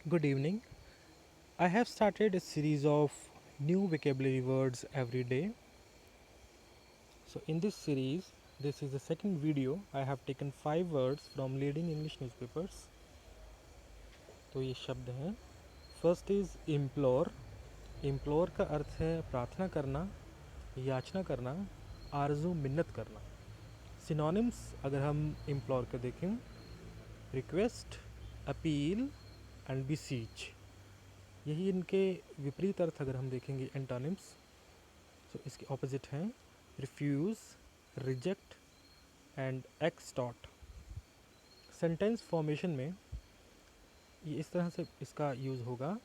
Good evening. I have started a series of new vocabulary words every day. So, in this series, this is the second video. I have taken 5 words from leading English newspapers. तो ये शब्द हैं. First is implore. Implore का अर्थ है प्रार्थना करना, याचना करना, आरजू मिन्नत करना. सिनोनिम्स अगर हम इम्प्लोर के देखें, रिक्वेस्ट, अपील एंड बिसीच. यही इनके विपरीत अर्थ अगर हम देखेंगे एंटोनिम्स. सो इसके ऑपोजिट हैं refuse, reject and extort. Sentence formation में ये इस तरह से इसका यूज़ होगा.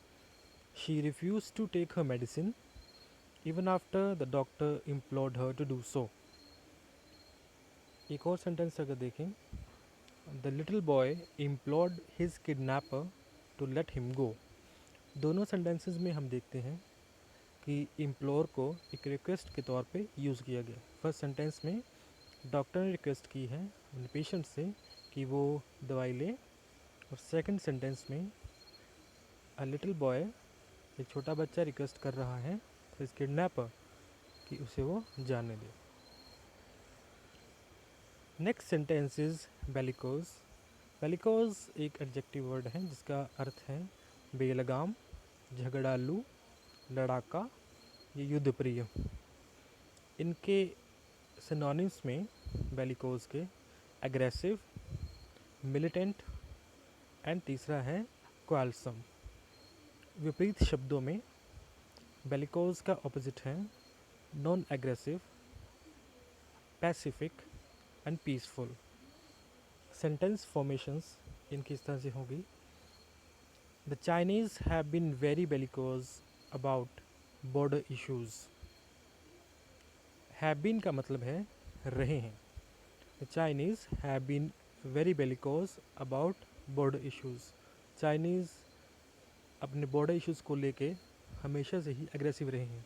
She refuse to take her medicine even after the doctor implored her to do so. एक और सेंटेंस अगर देखें, the little boy implored his kidnapper to let him go. दोनों सेंटेंसेस में हम देखते हैं कि इम्प्लोर को एक रिक्वेस्ट के तौर पे यूज़ किया गया. फर्स्ट सेंटेंस में डॉक्टर ने रिक्वेस्ट की है अपने पेशेंट से कि वो दवाई ले, और सेकंड सेंटेंस में अ लिटिल बॉय, एक छोटा बच्चा रिक्वेस्ट कर रहा है तो इस किडनैपर कि उसे वो जाने दे. Next sentence is bellicose. Bellicose एक एडजेक्टिव वर्ड है जिसका अर्थ है बेलगाम, झगड़ालू, लड़ाका, ये युद्ध प्रिय. इनके सिनोनिम्स में बेलिकोज के एग्रेसिव, मिलिटेंट एंड तीसरा है क्वालसम. विपरीत शब्दों में बेलिकोज का ऑपोजिट है non aggressive, pacific and peaceful. Sentence formations इनकी इस तरह से होगी. The Chinese have been very bellicose about border issues. Have been का मतलब है रहे हैं. The Chinese have been very bellicose about border issues. Chinese अपने बॉर्डर इश्यूज़ को लेके हमेशा से ही एग्रेसिव रहे हैं.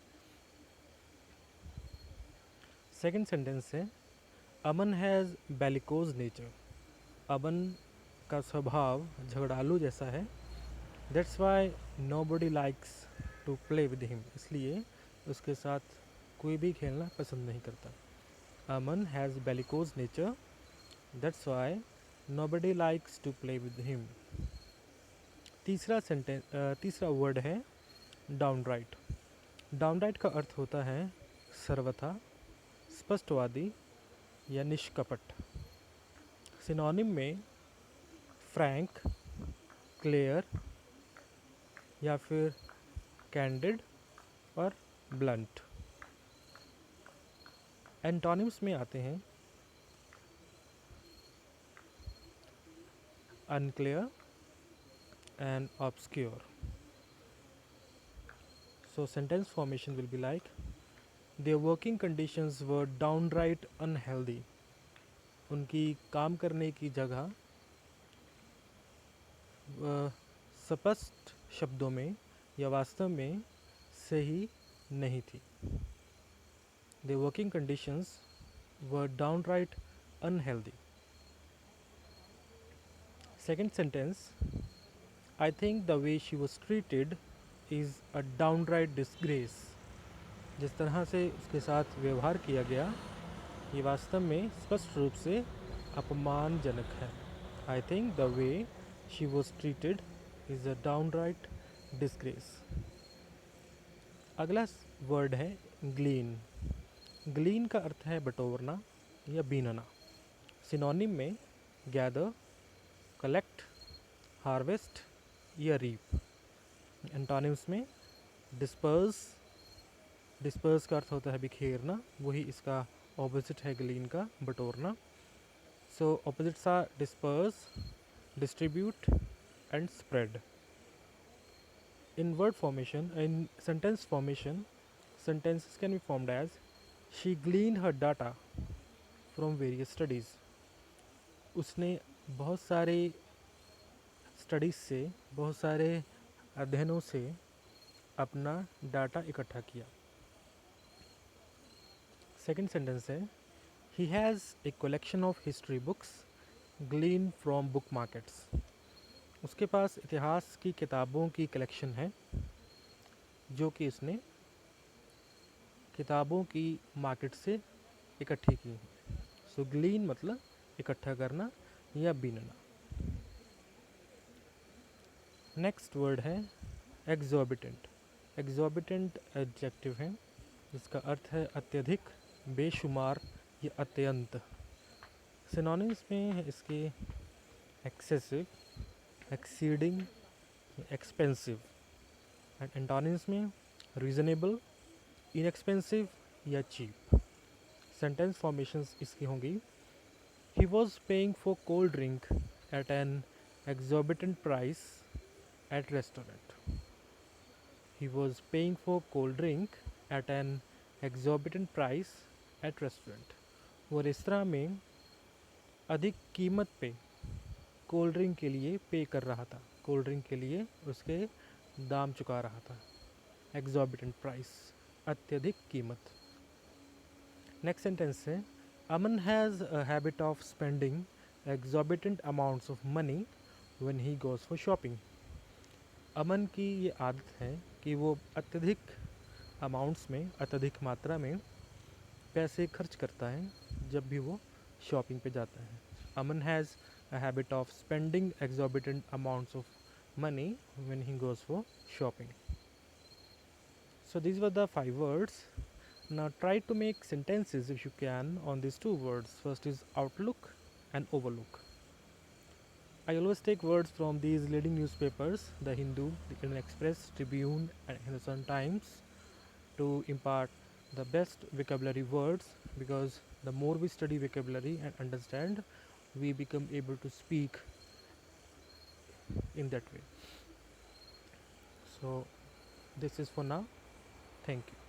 सेकंड सेंटेंस है Aman has bellicose nature. Aman का स्वभाव झगड़ालू जैसा है. That's why nobody likes to play with him. इसलिए उसके साथ कोई भी खेलना पसंद नहीं करता. Aman has bellicose nature, that's why nobody likes to play with him. तीसरा वर्ड है डाउन राइट. डाउन राइट का अर्थ होता है सर्वथा, स्पष्टवादी या निष्कपट. सिनोनिम में फ्रैंक, क्लियर या फिर कैंडिड और ब्लंट. एंटोनिम्स में आते हैं unclear and obscure. So sentence formation will be like their working conditions were downright unhealthy. उनकी काम करने की जगह स्पष्ट शब्दों में या वास्तव में सही नहीं थी. Their working conditions were downright unhealthy. Second sentence, I think the way she was treated is a downright disgrace. जिस तरह से उसके साथ व्यवहार किया गया ये वास्तव में स्पष्ट रूप से अपमानजनक है. I think the way she was treated is a downright disgrace. अगला वर्ड है ग्लीन. ग्लीन का अर्थ है बटोरना या बीनना. सिनोनिम में गैदर, कलेक्ट, हार्वेस्ट या रीप. एंटोनिम्स में डिस्पर्स. डिस्पर्स का अर्थ होता है बिखेरना, वही इसका ऑपोजिट है ग्लीन का, बटोरना. So opposites are disperse, distribute and spread. In word formation, in sentence formation, sentences can be formed as she gleaned her data from various studies. उसने बहुत सारे स्टडीज़ से, बहुत सारे अध्ययनों से अपना डाटा इकट्ठा किया. सेकेंड सेंटेंस है he has a collection of history books gleaned from book markets. उसके पास इतिहास की किताबों की कलेक्शन है जो कि इसने किताबों की मार्केट से इकट्ठी की। सो ग्लीन मतलब इकट्ठा करना या बीनना। नेक्स्ट वर्ड है एग्जॉर्बिटेंट। एग्जॉर्बिटेंट एडजेक्टिव है जिसका अर्थ है अत्यधिक, बेशुमार या अत्यंत। सिनोनिम्स में है इसके excessive, exceeding, expensive. And antonyms में रीजनेबल, इनएक्सपेंसिव या चीप। सेंटेंस फॉर्मेशंस इसकी होंगी। He was paying for cold drink at an exorbitant price at restaurant. He was paying for cold drink at an exorbitant price at restaurant. वो restaurant में अधिक कीमत पे cold drink के लिए पे कर रहा था, कोल्ड ड्रिंक के लिए उसके दाम चुका रहा था। exorbitant price, अत्यधिक कीमत। नेक्स्ट सेंटेंस है Aman has a habit of spending exorbitant amounts of money when he goes for shopping. Aman की ये आदत है कि वो अत्यधिक अमाउंट्स में, अत्यधिक मात्रा में पैसे खर्च करता है जब भी वो शॉपिंग पे जाता है। Aman has a habit of spending exorbitant amounts of money when he goes for shopping. So these were the 5 words. Now try to make sentences if you can on these 2 words. First is outlook and overlook. I always take words from these leading newspapers, The Hindu, The Indian Express, Tribune and Hindustan Times, to impart the best vocabulary words, because the more we study vocabulary and understand, we become able to speak in that way. So this is for now. Thank you.